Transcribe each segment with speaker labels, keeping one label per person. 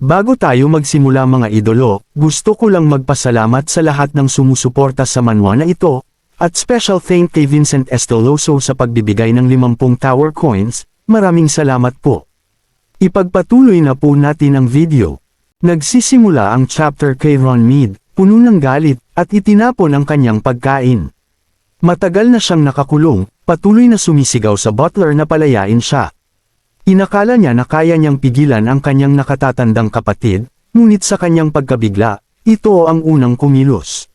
Speaker 1: Bago tayo magsimula mga idolo, gusto ko lang magpasalamat sa lahat ng sumusuporta sa manhwa na ito, at special thank kay Vincent Estoloso sa pagbibigay ng 50 tower coins, maraming salamat po. Ipagpatuloy na po natin ang video. Nagsisimula ang chapter kay Ron Mead, puno ng galit, at itinapon ang kanyang pagkain. Matagal na siyang nakakulong, patuloy na sumisigaw sa butler na palayain siya. Inakala niya na kaya niyang pigilan ang kanyang nakatatandang kapatid, ngunit sa kanyang pagkabigla, ito ang unang kumilos.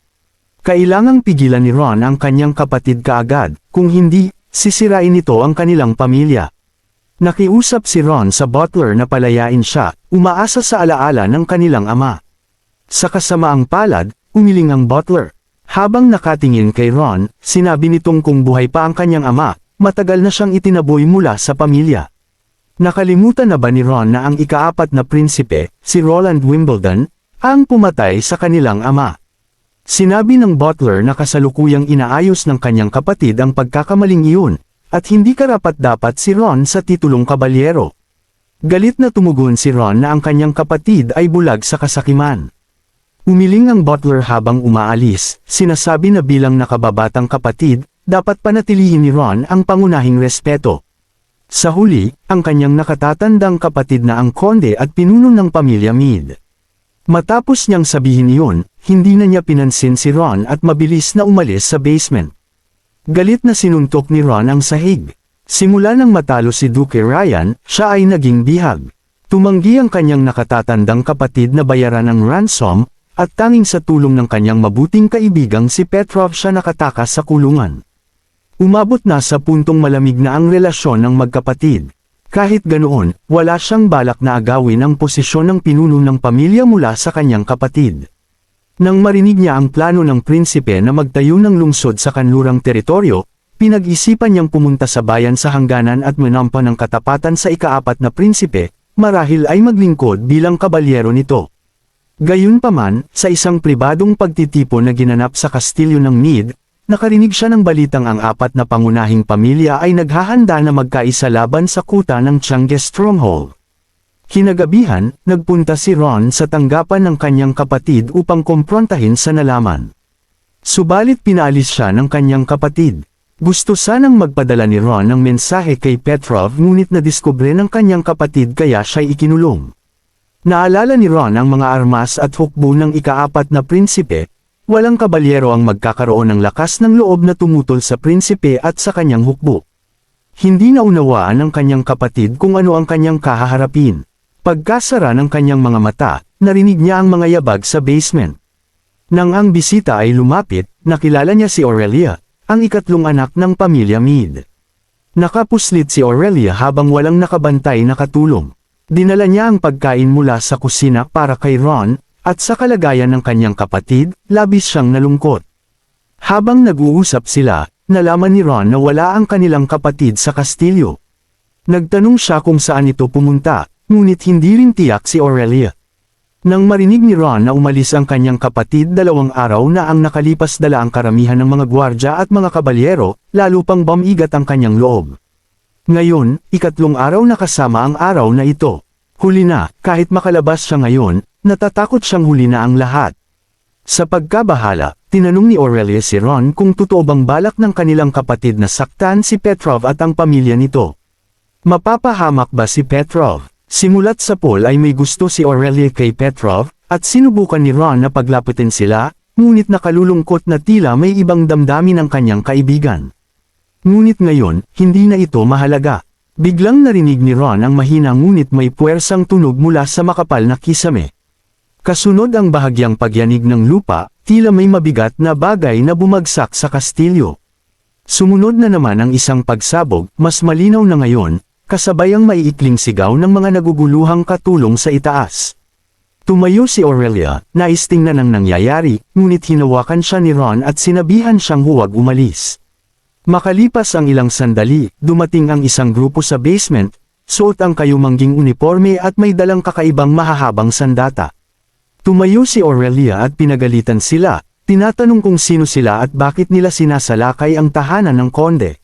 Speaker 1: Kailangang pigilan ni Ron ang kanyang kapatid kaagad, kung hindi, sisirain nito ang kanilang pamilya. Nakiusap si Ron sa butler na palayain siya, umaasa sa alaala ng kanilang ama. Sa kasamaang palad, umiling ang butler. Habang nakatingin kay Ron, sinabi nitong kung buhay pa ang kanyang ama, matagal na siyang itinaboy mula sa pamilya. Nakalimutan na ba ni Ron na ang ikaapat na prinsipe, si Roland Wimbledon, ang pumatay sa kanilang ama? Sinabi ng butler na kasalukuyang inaayos ng kanyang kapatid ang pagkakamaling iyon, at hindi karapat-dapat si Ron sa titulong kabalyero. Galit na tumugon si Ron na ang kanyang kapatid ay bulag sa kasakiman. Umiling ang butler habang umaalis, sinasabi na bilang nakababatang kapatid, dapat panatilihin ni Ron ang pangunahing respeto. Sa huli, ang kanyang nakatatandang kapatid na ang konde at pinuno ng pamilya Mead. Matapos niyang sabihin iyon, hindi na niya pinansin si Ron at mabilis na umalis sa basement. Galit na sinuntok ni Ron ang sahig. Simula nang matalo si Duke Ryan, siya ay naging bihag. Tumanggi ang kanyang nakatatandang kapatid na bayaran ang ransom, at tanging sa tulong ng kanyang mabuting kaibigang si Petrov siya nakatakas sa kulungan. Umabot na sa puntong malamig na ang relasyon ng magkapatid. Kahit ganoon, wala siyang balak na agawin ang posisyon ng pinuno ng pamilya mula sa kanyang kapatid. Nang marinig niya ang plano ng prinsipe na magtayo ng lungsod sa kanlurang teritoryo, pinag-isipan niyang pumunta sa bayan sa hangganan at manampa ng katapatan sa ikaapat na prinsipe, marahil ay maglingkod bilang kabalyero nito. Gayunpaman, sa isang pribadong pagtitipon na ginanap sa kastilyo ng Mead, nakarinig siya ng balitang ang apat na pangunahing pamilya ay naghahanda na magkaisa laban sa kuta ng Chang'e Stronghold. Kinagabihan, nagpunta si Ron sa tanggapan ng kanyang kapatid upang kumprontahin sa nalaman. Subalit pinaalis siya ng kanyang kapatid. Gusto sanang magpadala ni Ron ng mensahe kay Petrov ngunit nadiskubre ng kanyang kapatid kaya siya'y ikinulong. Naalala ni Ron ang mga armas at hukbo ng ikaapat na prinsipe. Walang kabalyero ang magkakaroon ng lakas ng loob na tumutol sa prinsipe at sa kanyang hukbo. Hindi naunawaan ng kanyang kapatid kung ano ang kanyang kahaharapin. Pagkasara ng kanyang mga mata, narinig niya ang mga yabag sa basement. Nang ang bisita ay lumapit, nakilala niya si Aurelia, ang ikatlong anak ng pamilya Mead. Nakapuslit si Aurelia habang walang nakabantay na katulong. Dinala niya ang pagkain mula sa kusina para kay Ron, at sa kalagayan ng kanyang kapatid, labis siyang nalungkot. Habang nag-uusap sila, nalaman ni Ron na wala ang kanilang kapatid sa kastilyo. Nagtanong siya kung saan ito pumunta, ngunit hindi rin tiyak si Aurelia. Nang marinig ni Ron na umalis ang kanyang kapatid 2 araw na ang nakalipas dala ang karamihan ng mga gwardya at mga kabalyero, lalo pang bumigat ang kanyang loob. Ngayon, 3 araw na kasama ang araw na ito. Huli na, kahit makalabas siya ngayon, natatakot siyang huli na ang lahat. Sa pagkabahala, tinanong ni Aurelia si Ron kung totoo bang balak ng kanilang kapatid na saktan si Petrov at ang pamilya nito. Mapapahamak ba si Petrov? Simulat sa poll ay may gusto si Aurelia kay Petrov, at sinubukan ni Ron na paglapitin sila, ngunit nakalulungkot na tila may ibang damdamin ang kanyang kaibigan. Ngunit ngayon, hindi na ito mahalaga. Biglang narinig ni Ron ang mahina ngunit may puwersang tunog mula sa makapal na kisame. Kasunod ang bahagyang pagyanig ng lupa, tila may mabigat na bagay na bumagsak sa kastilyo. Sumunod na naman ang isang pagsabog, mas malinaw na ngayon, kasabay ang maiikling sigaw ng mga naguguluhang katulong sa itaas. Tumayo si Aurelia, nais tingnan ang nangyayari, ngunit hinawakan siya ni Ron at sinabihan siyang huwag umalis. Makalipas ang ilang sandali, dumating ang isang grupo sa basement, suot ang kayumangging uniforme at may dalang kakaibang mahahabang sandata. Tumayo si Aurelia at pinagalitan sila, tinatanong kung sino sila at bakit nila sinasalakay ang tahanan ng konde.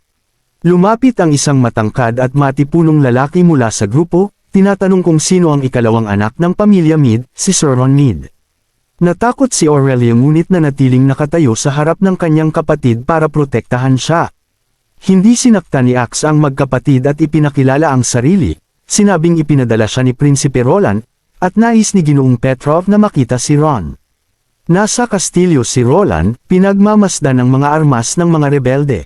Speaker 1: Lumapit ang isang matangkad at matipunong lalaki mula sa grupo, tinatanong kung sino ang ikalawang anak ng pamilya Meade, si Sir Ron Meade. Natakot si Aurelia ngunit nanatiling nakatayo sa harap ng kanyang kapatid para protektahan siya. Hindi sinaktan ni Axe ang magkapatid at ipinakilala ang sarili, sinabing ipinadala siya ni Prinsipe Roland, at nais ni Ginoong Petrov na makita si Ron. Nasa kastilyo si Roland, pinagmamasdan ng mga armas ng mga rebelde.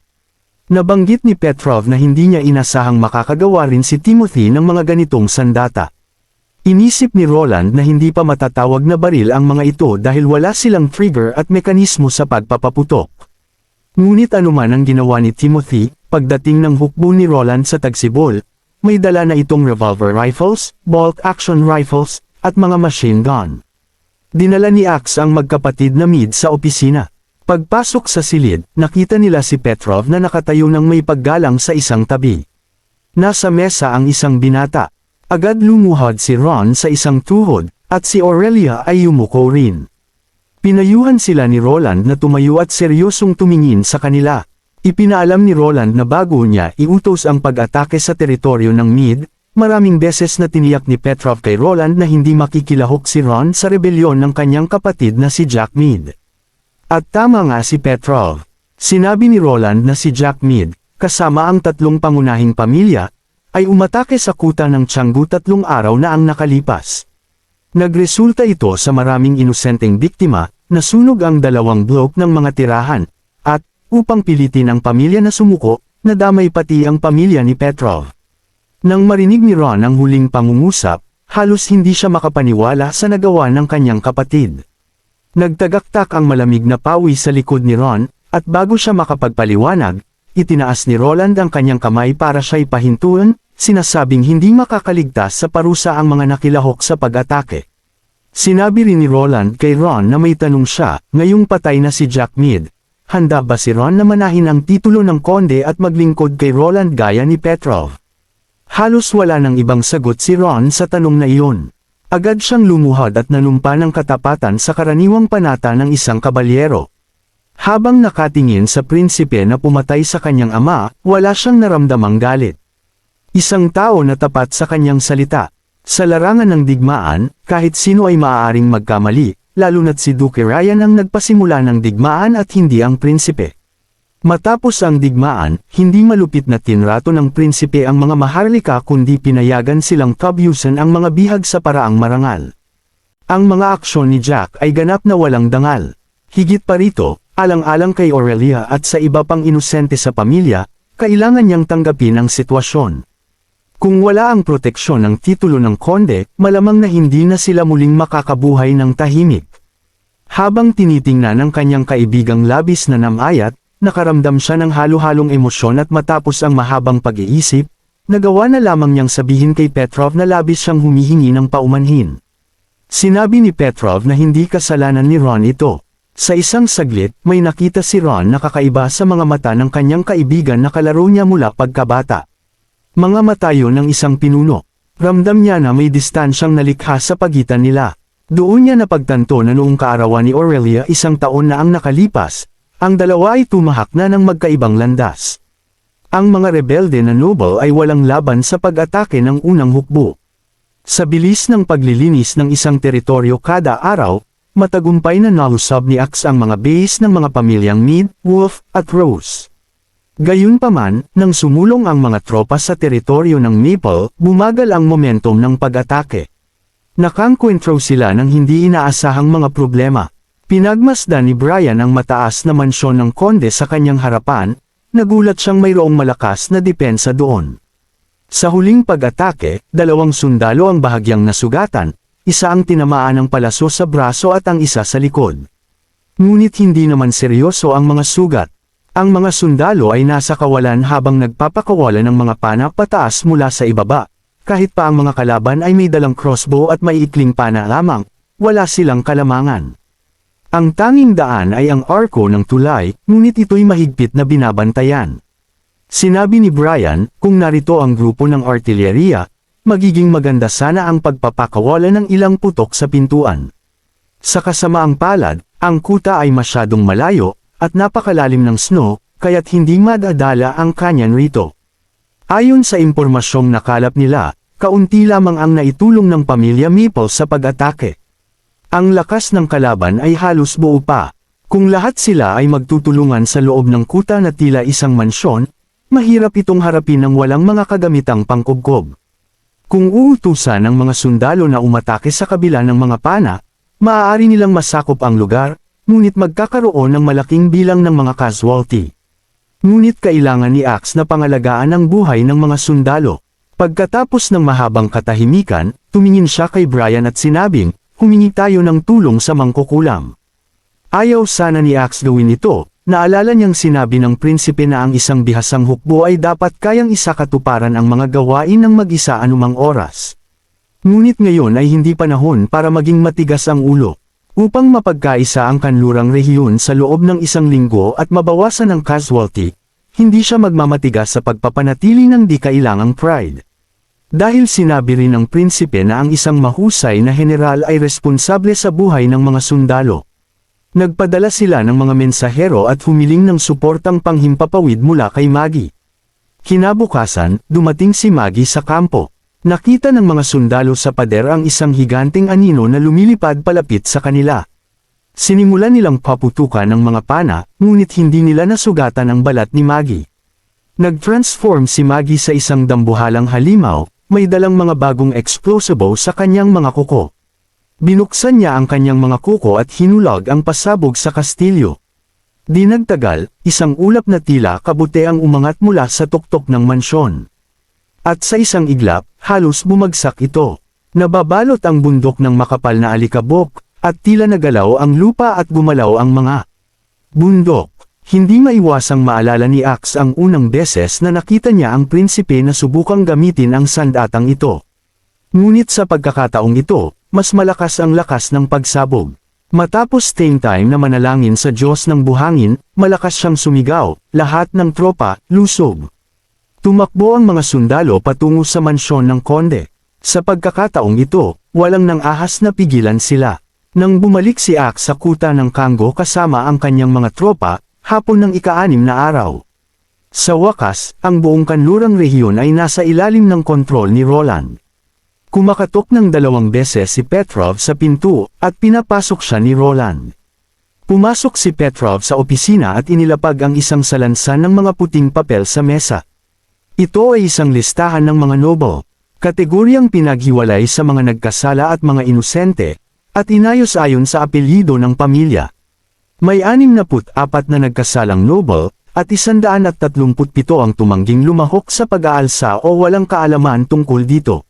Speaker 1: Nabanggit ni Petrov na hindi niya inasahang makakagawa rin si Timothy ng mga ganitong sandata. Inisip ni Roland na hindi pa matatawag na baril ang mga ito dahil wala silang trigger at mekanismo sa pagpapaputok. Ngunit anuman ang ginawa ni Timothy, pagdating ng hukbo ni Roland sa tagsibol, may dala na itong revolver rifles, bolt-action rifles, at mga machine gun. Dinala ni Axe ang magkapatid na Meade sa opisina. Pagpasok sa silid, nakita nila si Petrov na nakatayo ng may paggalang sa isang tabi. Nasa mesa ang isang binata. Agad lumuhod si Ron sa isang tuhod, at si Aurelia ay yumuko rin. Pinayuhan sila ni Roland na tumayo at seryosong tumingin sa kanila. Ipinaalam ni Roland na bago niya iutos ang pag-atake sa teritoryo ng Meade, maraming beses na tiniyak ni Petrov kay Roland na hindi makikilahok si Ron sa rebelyon ng kanyang kapatid na si Jack Meade. At tama nga si Petrov. Sinabi ni Roland na si Jack Meade, kasama ang tatlong pangunahing pamilya, ay umatake sa kuta ng Tianggu 3 araw na ang nakalipas. Nagresulta ito sa maraming inosenteng biktima, nasunog ang 2 blok ng mga tirahan, at, upang pilitin ang pamilya na sumuko, nadamay pati ang pamilya ni Petrov. Nang marinig ni Ron ang huling pangungusap, halos hindi siya makapaniwala sa nagawa ng kanyang kapatid. Nagtagaktak ang malamig na pawi sa likod ni Ron, at bago siya makapagpaliwanag, itinaas ni Roland ang kanyang kamay para siya ipahintuan, sinasabing hindi makakaligtas sa parusa ang mga nakilahok sa pag-atake. Sinabi rin ni Roland kay Ron na may tanong siya, ngayong patay na si Jack Meade, handa ba si Ron na manahin ang titulo ng konde at maglingkod kay Roland gaya ni Petrov? Halos wala nang ibang sagot si Ron sa tanong na iyon. Agad siyang lumuhod at nanumpa ng katapatan sa karaniwang panata ng isang kabalyero. Habang nakatingin sa prinsipe na pumatay sa kanyang ama, wala siyang naramdamang galit. Isang tao na tapat sa kanyang salita. Sa larangan ng digmaan, kahit sino ay maaaring magkamali, lalo na't si Duke Ryan ang nagpasimula ng digmaan at hindi ang prinsipe. Matapos ang digmaan, hindi malupit na tinrato ng prinsipe ang mga maharlika kundi pinayagan silang tabyusan ang mga bihag sa paraang marangal. Ang mga aksyon ni Jack ay ganap na walang dangal. Higit pa rito, alang-alang kay Aurelia at sa iba pang inosente sa pamilya, kailangan niyang tanggapin ang sitwasyon. Kung wala ang proteksyon ng titulo ng konde, malamang na hindi na sila muling makakabuhay ng tahimik. Habang tinitingnan ng kanyang kaibigang labis na namayat, nakaramdam siya ng halo-halong emosyon at matapos ang mahabang pag-iisip, nagawa na lamang niyang sabihin kay Petrov na labis siyang humihingi ng paumanhin. Sinabi ni Petrov na hindi kasalanan ni Ron ito. Sa isang saglit, may nakita si Ron na kakaiba sa mga mata ng kanyang kaibigan na kalaro niya mula pagkabata. Mga mata yun ng isang pinuno. Ramdam niya na may distansyang nalikha sa pagitan nila. Doon niya napagtanto na noong kaarawan ni Aurelia 1 taon na ang nakalipas, ang dalawa ay tumahak na ng magkaibang landas. Ang mga rebelde na noble ay walang laban sa pag-atake ng unang hukbo. Sa bilis ng paglilinis ng isang teritoryo kada araw, matagumpay na nalusab ni Axe ang mga base ng mga pamilyang Meade, Wolf, at Rose. Gayunpaman, nang sumulong ang mga tropa sa teritoryo ng Maple, bumagal ang momentum ng pag-atake. Nakangkwentro sila ng hindi inaasahang mga problema. Pinagmasdan ni Brian ang mataas na mansyon ng konde sa kanyang harapan, nagulat siyang mayroong malakas na depensa doon. Sa huling pag-atake, 2 sundalo ang bahagyang nasugatan, isa ang tinamaan ng palaso sa braso at ang isa sa likod. Ngunit hindi naman seryoso ang mga sugat. Ang mga sundalo ay nasa kawalan habang nagpapakawala ng mga pana pataas mula sa ibaba. Kahit pa ang mga kalaban ay may dalang crossbow at may ikling pana lamang, wala silang kalamangan. Ang tanging daan ay ang arko ng tulay, ngunit ito'y mahigpit na binabantayan. Sinabi ni Brian, kung narito ang grupo ng artilleriya, magiging maganda sana ang pagpapakawala ng ilang putok sa pintuan. Sa kasamaang palad, ang kuta ay masyadong malayo, at napakalalim ng snow, kaya't hindi madadala ang kanyan rito. Ayon sa impormasyong nakalap nila, kaunti lamang ang naitulong ng pamilya Maple sa pag-atake. Ang lakas ng kalaban ay halos buo pa. Kung lahat sila ay magtutulungan sa loob ng kuta na tila isang mansyon, mahirap itong harapin ng walang mga kagamitang pangkubkob. Kung uutusan ng mga sundalo na umatake sa kabila ng mga pana, maaari nilang masakop ang lugar, ngunit magkakaroon ng malaking bilang ng mga casualty. Ngunit kailangan ni Axe na pangalagaan ang buhay ng mga sundalo. Pagkatapos ng mahabang katahimikan, tumingin siya kay Brian at sinabing, "Humingi tayo ng tulong sa mangkukulam." Ayaw sana ni Axe gawin ito, naalala niyang sinabi ng prinsipe na ang isang bihasang hukbo ay dapat kayang isakatuparan ang mga gawain ng mag-isa anumang oras. Ngunit ngayon ay hindi panahon para maging matigas ang ulo. Upang mapagkaisa ang kanlurang rehiyon sa loob ng isang linggo at mabawasan ang casualty, hindi siya magmamatigas sa pagpapanatili ng di kailangang pride. Dahil sinabi rin ng prinsipe na ang isang mahusay na general ay responsable sa buhay ng mga sundalo. Nagpadala sila ng mga mensahero at humiling ng suportang panghimpapawid mula kay Maggie. Kinabukasan, dumating si Maggie sa kampo. Nakita ng mga sundalo sa pader ang isang higanting anino na lumilipad palapit sa kanila. Sinimulan nilang paputukan ng mga pana, ngunit hindi nila nasugatan ang balat ni Maggie. Nag-transform si Maggie sa isang dambuhalang halimaw, may dalang mga bagong explosible sa kanyang mga kuko. Binuksan niya ang kanyang mga kuko at hinulog ang pasabog sa kastilyo. Di nagtagal, isang ulap na tila kabute ang umangat mula sa tuktok ng mansyon. At sa isang iglap, halos bumagsak ito. Nababalot ang bundok ng makapal na alikabok, at tila nagalaw ang lupa at gumalaw ang mga bundok. Hindi maiwasang maalala ni Axe ang unang beses na nakita niya ang prinsipe na subukang gamitin ang sandatang ito. Ngunit sa pagkakataong ito, mas malakas ang lakas ng pagsabog. Matapos time na manalangin sa Diyos ng buhangin, malakas siyang sumigaw, lahat ng tropa, lusog. Tumakbo ang mga sundalo patungo sa mansyon ng konde. Sa pagkakataong ito, walang nang ahas na pigilan sila. Nang bumalik si Axe sa kuta ng Kango kasama ang kanyang mga tropa, hapon ng ika-6 na araw. Sa wakas, ang buong kanlurang rehiyon ay nasa ilalim ng kontrol ni Roland. Kumakatok ng 2 beses si Petrov sa pinto, at pinapasok siya ni Roland. Pumasok si Petrov sa opisina at inilapag ang isang salansan ng mga puting papel sa mesa. Ito ay isang listahan ng mga noble, kategoryang pinaghiwalay sa mga nagkasala at mga inosente, at inayos ayon sa apelyido ng pamilya. May 64 na nagkasalang noble, at 137 ang tumangging lumahok sa pag-aalsa o walang kaalaman tungkol dito.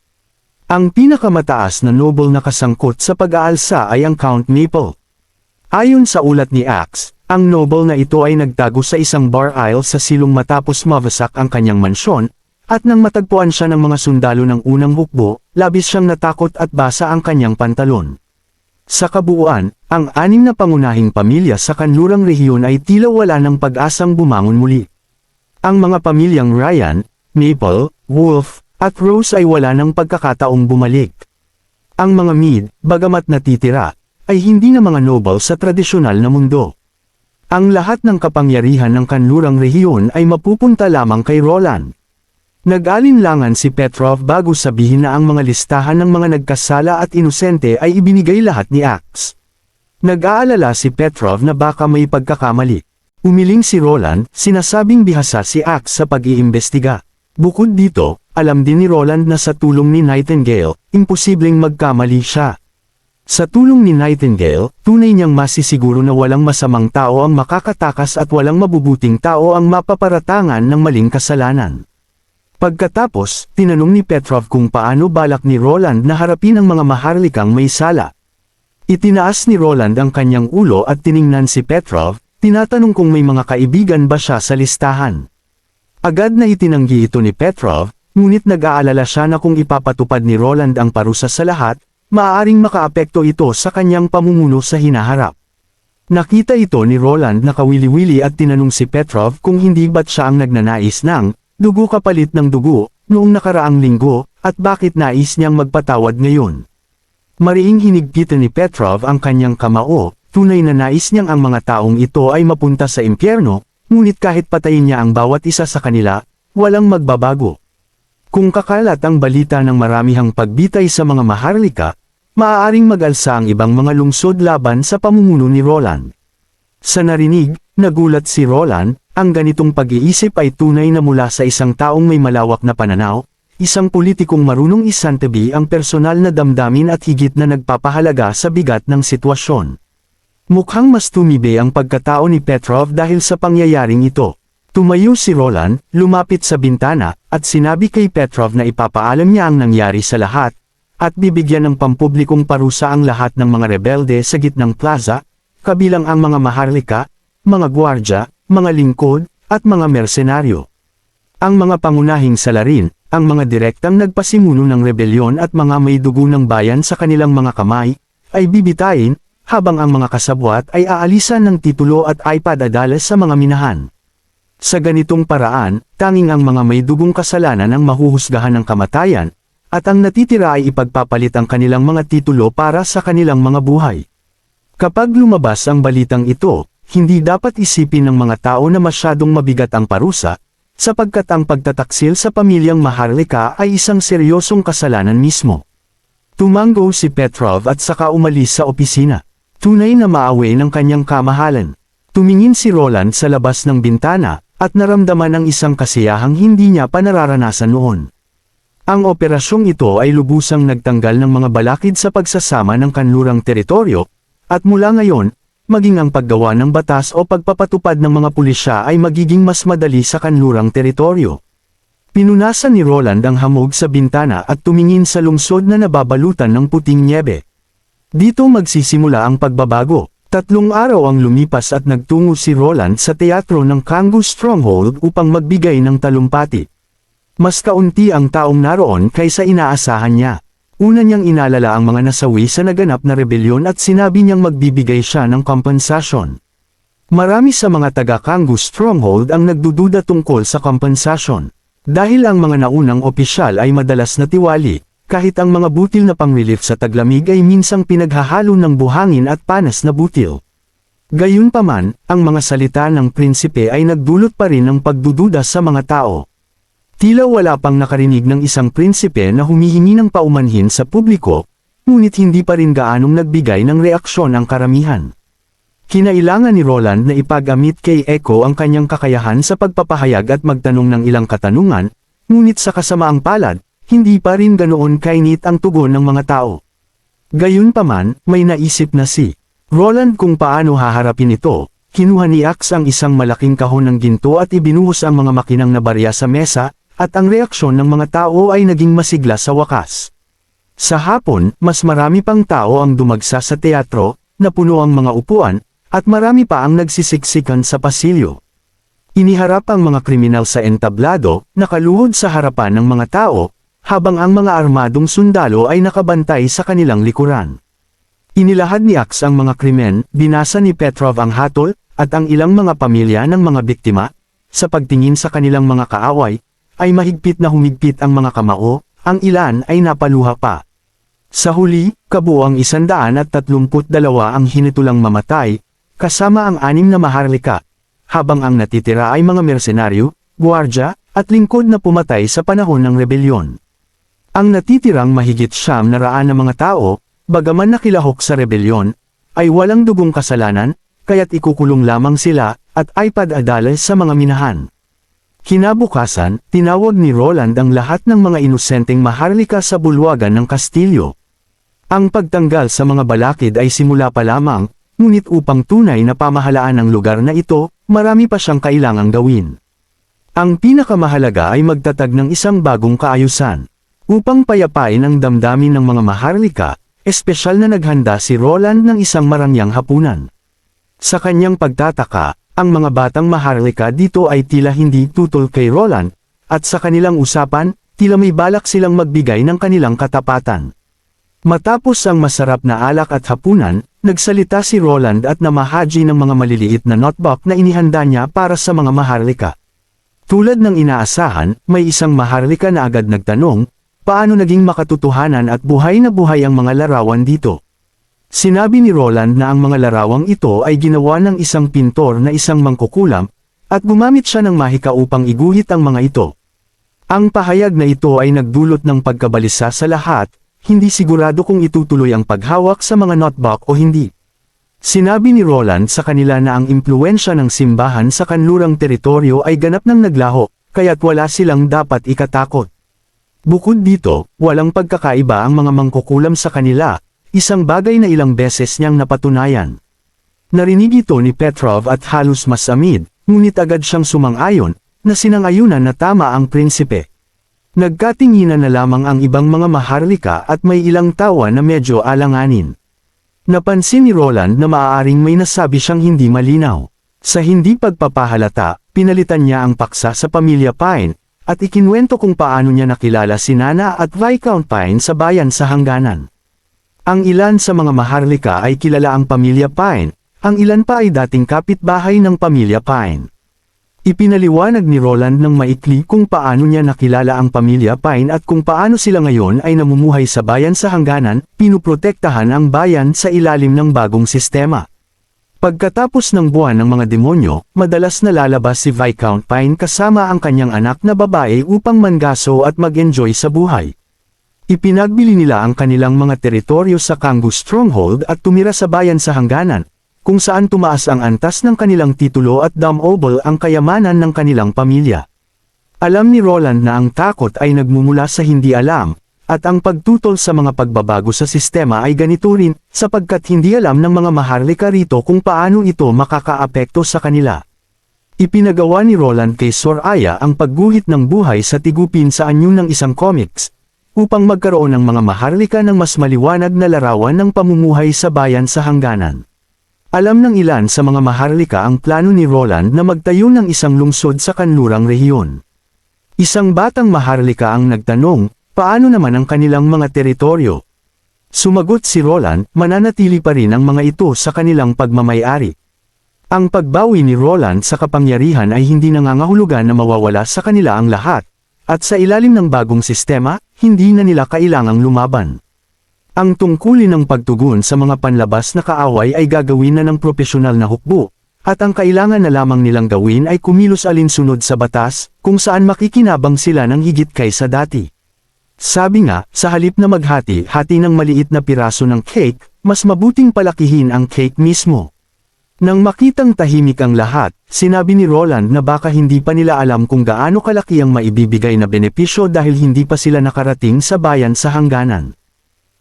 Speaker 1: Ang pinakamataas na noble na kasangkot sa pag-aalsa ay ang Count Maple. Ayon sa ulat ni Axe, ang noble na ito ay nagtago sa isang bar aisle sa silong matapos mawasak ang kanyang mansyon, at nang matagpuan siya ng mga sundalo ng unang hukbo, labis siyang natakot at basa ang kanyang pantalon. Sa kabuuan, ang 6 na pangunahing pamilya sa kanlurang rehiyon ay tila wala ng pag-asang bumangon muli. Ang mga pamilyang Ryan, Maple, Wolf, at Rose ay wala ng pagkakataong bumalik. Ang mga Mead, bagamat natitira, ay hindi na mga noble sa tradisyonal na mundo. Ang lahat ng kapangyarihan ng kanlurang rehiyon ay mapupunta lamang kay Roland. Nag-alinlangan si Petrov bago sabihin na ang mga listahan ng mga nagkasala at inosente ay ibinigay lahat ni Axe. Nag-aalala si Petrov na baka may pagkakamali. Umiling si Roland, sinasabing bihasa si Axe sa pag-iimbestiga. Bukod dito, alam din ni Roland na sa tulong ni Nightingale, imposibleng magkamali siya. Sa tulong ni Nightingale, tunay niyang masisiguro na walang masamang tao ang makakatakas at walang mabubuting tao ang mapaparatangan ng maling kasalanan. Pagkatapos, tinanong ni Petrov kung paano balak ni Roland na harapin ang mga maharlikang may sala. Itinaas ni Roland ang kanyang ulo at tiningnan si Petrov, tinatanong kung may mga kaibigan ba siya sa listahan. Agad na itinanggi ito ni Petrov, ngunit nag-aalala siya na kung ipapatupad ni Roland ang parusa sa lahat, maaaring makaapekto ito sa kanyang pamumuno sa hinaharap. Nakita ito ni Roland na kawili-wili at tinanong si Petrov kung hindi ba't siya ang nagnanais ng dugo kapalit ng dugo noong nakaraang linggo, at bakit nais niyang magpatawad ngayon. Mariing hinigpitan ni Petrov ang kanyang kamao, tunay na nais niyang ang mga taong ito ay mapunta sa impyerno, ngunit kahit patayin niya ang bawat isa sa kanila, walang magbabago. Kung kakalat ang balita ng maramihang pagbitay sa mga Maharlika, maaaring mag-alsa ang ibang mga lungsod laban sa pamumuno ni Roland. Sa narinig, nagulat si Roland, ang ganitong pag-iisip ay tunay na mula sa isang taong may malawak na pananaw, isang politikong marunong isantabi ang personal na damdamin at higit na nagpapahalaga sa bigat ng sitwasyon. Mukhang mas tumibe ang pagkatao ni Petrov dahil sa pangyayaring ito. Tumayo si Roland, lumapit sa bintana, at sinabi kay Petrov na ipapaalam niya ang nangyari sa lahat, at bibigyan ng pampublikong parusa ang lahat ng mga rebelde sa gitnang plaza, kabilang ang mga Maharlika, mga gwardya, mga lingkod, at mga mersenaryo. Ang mga pangunahing salarin, ang mga direktang nagpasimuno ng rebelyon at mga may dugo ng bayan sa kanilang mga kamay, ay bibitayin, habang ang mga kasabwat ay aalisan ng titulo at iPad adales sa mga minahan. Sa ganitong paraan, tanging ang mga may dugong kasalanan ang mahuhusgahan ng kamatayan, at ang natitira ay ipagpapalit ang kanilang mga titulo para sa kanilang mga buhay. Kapag lumabas ang balitang ito, hindi dapat isipin ng mga tao na masyadong mabigat ang parusa, sapagkat ang pagtataksil sa pamilyang Maharlika ay isang seryosong kasalanan mismo. Tumango si Petrov at saka umalis sa opisina. Tunay na maawi ng kanyang kamahalan. Tumingin si Roland sa labas ng bintana, at naramdaman ang isang kasiyahang hindi niya pa nararanasan noon. Ang operasyong ito ay lubusang nagtanggal ng mga balakid sa pagsasama ng kanlurang teritoryo, at mula ngayon, maging ang paggawa ng batas o pagpapatupad ng mga pulisya ay magiging mas madali sa kanlurang teritoryo. Pinunasan ni Roland ang hamog sa bintana at tumingin sa lungsod na nababalutan ng puting nyebe. Dito magsisimula ang pagbabago. 3 araw ang lumipas at nagtungo si Roland sa teatro ng Kangoo Stronghold upang magbigay ng talumpati. Mas kaunti ang taong naroon kaysa inaasahan niya. Una niyang inalala ang mga nasawi sa naganap na rebelyon at sinabi niyang magbibigay siya ng kompensasyon. Marami sa mga taga-Kangoo Stronghold ang nagdududa tungkol sa kompensasyon. Dahil ang mga naunang opisyal ay madalas na tiwali, kahit ang mga butil na pang-relief sa taglamig ay minsang pinaghahalo ng buhangin at panas na butil. Gayunpaman, ang mga salita ng prinsipe ay nagdulot pa rin ng pagdududa sa mga tao. Tila wala pang nakarinig ng isang prinsipe na humihingi ng paumanhin sa publiko, ngunit hindi pa rin gaanong nagbigay ng reaksyon ang karamihan. Kinailangan ni Roland na ipag-amit kay Echo ang kanyang kakayahan sa pagpapahayag at magtanong ng ilang katanungan, ngunit sa kasamaang palad, hindi pa rin ganoon kainit ang tugon ng mga tao. Gayunpaman, may naisip na si Roland kung paano haharapin ito. Kinuha ni Axe ang isang malaking kahon ng ginto at ibinuhos ang mga makinang na barya sa mesa, at ang reaksyon ng mga tao ay naging masigla sa wakas. Sa hapon, mas marami pang tao ang dumagsa sa teatro, napuno ang mga upuan, at marami pa ang nagsisiksikan sa pasilyo. Iniharap ang mga kriminal sa entablado, nakaluhod sa harapan ng mga tao, habang ang mga armadong sundalo ay nakabantay sa kanilang likuran. Inilahad ni Axe ang mga krimen, binasa ni Petrov ang hatol, at ang ilang mga pamilya ng mga biktima, sa pagtingin sa kanilang mga kaaway, ay mahigpit na humigpit ang mga kamao, ang ilan ay napaluha pa. Sa huli, kabuoang 132 ang hinitulang mamatay, kasama ang 6 na Maharlika, habang ang natitira ay mga mersenaryo, gwardya, at lingkod na pumatay sa panahon ng rebelyon. Ang natitirang mahigit 900 na mga tao, bagaman nakilahok sa rebelyon, ay walang dugong kasalanan, kaya't ikukulong lamang sila, at iPad adales sa mga minahan. Kinabukasan, tinawag ni Roland ang lahat ng mga inosenteng Maharlika sa bulwagan ng Kastilyo. Ang pagtanggal sa mga balakid ay simula pa lamang, ngunit upang tunay na pamahalaan ang lugar na ito, marami pa siyang kailangang gawin. Ang pinakamahalaga ay magtatag ng isang bagong kaayusan. Upang payapain ang damdamin ng mga Maharlika, espesyal na naghanda si Roland ng isang marangyang hapunan. Sa kanyang pagtataka, ang mga batang Maharlika dito ay tila hindi tutol kay Roland, at sa kanilang usapan, tila may balak silang magbigay ng kanilang katapatan. Matapos ang masarap na alak at hapunan, nagsalita si Roland at namahaji ng mga maliliit na notebook na inihanda niya para sa mga Maharlika. Tulad ng inaasahan, may isang Maharlika na agad nagtanong, paano naging makatotohanan at buhay na buhay ang mga larawan dito? Sinabi ni Roland na ang mga larawang ito ay ginawa ng isang pintor na isang mangkukulam, at gumamit siya ng mahika upang iguhit ang mga ito. Ang pahayag na ito ay nagdulot ng pagkabalisa sa lahat, hindi sigurado kung itutuloy ang paghawak sa mga notebook o hindi. Sinabi ni Roland sa kanila na ang impluwensya ng simbahan sa kanlurang teritoryo ay ganap ng naglaho, kaya't wala silang dapat ikatakot. Bukod dito, walang pagkakaiba ang mga mangkukulam sa kanila, isang bagay na ilang beses niyang napatunayan. Narinig ito ni Petrov at halos masamid, ngunit agad siyang sumang-ayon, na sinangayunan na tama ang prinsipe. Nagkatinginan na lamang ang ibang mga maharlika at may ilang tawa na medyo alanganin. Napansin ni Roland na maaaring may nasabi siyang hindi malinaw. Sa hindi pagpapahalata, pinalitan niya ang paksa sa pamilya Pine, at ikinwento kung paano niya nakilala si Nana at Viscount Pine sa bayan sa hangganan. Ang ilan sa mga maharlika ay kilala ang pamilya Pine, ang ilan pa ay dating kapitbahay ng pamilya Pine. Ipinaliwanag ni Roland ng maikli kung paano niya nakilala ang pamilya Pine at kung paano sila ngayon ay namumuhay sa bayan sa hangganan, pinuprotektahan ang bayan sa ilalim ng bagong sistema. Pagkatapos ng buwan ng mga demonyo, madalas nalalabas si Viscount Pine kasama ang kanyang anak na babae upang mangaso at mag-enjoy sa buhay. Ipinagbili nila ang kanilang mga teritoryo sa Kanggu Stronghold at tumira sa bayan sa hangganan, kung saan tumaas ang antas ng kanilang titulo at dumobble ang kayamanan ng kanilang pamilya. Alam ni Roland na ang takot ay nagmumula sa hindi alam, at ang pagtutol sa mga pagbabago sa sistema ay ganito rin, sapagkat hindi alam ng mga maharlika rito kung paano ito makakaapekto sa kanila. Ipinagawa ni Roland kay Soraya ang pagguhit ng buhay sa tigupin sa anyo ng isang comics, upang magkaroon ng mga maharlika ng mas maliwanag na larawan ng pamumuhay sa bayan sa hangganan. Alam ng ilan sa mga maharlika ang plano ni Roland na magtayo ng isang lungsod sa kanlurang rehiyon. Isang batang maharlika ang nagtanong, paano naman ang kanilang mga teritoryo? Sumagot si Roland, mananatili pa rin ang mga ito sa kanilang pagmamay-ari. Ang pagbawi ni Roland sa kapangyarihan ay hindi nangangahulugan na mawawala sa kanila ang lahat, at sa ilalim ng bagong sistema, hindi na nila kailangang lumaban. Ang tungkulin ng pagtugon sa mga panlabas na kaaway ay gagawin na ng propesyonal na hukbo, at ang kailangan na lamang nilang gawin ay kumilos alinsunod sa batas, kung saan makikinabang sila ng higit kaysa dati. Sabi nga, sa halip na maghati-hati ng maliit na piraso ng cake, mas mabuting palakihin ang cake mismo. Nang makitang tahimik ang lahat, sinabi ni Roland na baka hindi pa nila alam kung gaano kalaki ang maibibigay na benepisyo dahil hindi pa sila nakarating sa bayan sa hangganan.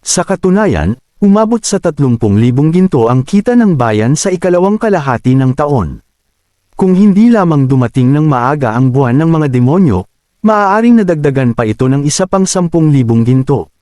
Speaker 1: Sa katunayan, umabot sa 30,000 ginto ang kita ng bayan sa ikalawang kalahati ng taon. Kung hindi lamang dumating ng maaga ang buwan ng mga demonyo, maaaring nadagdagan pa ito ng isa pang 10,000 ginto.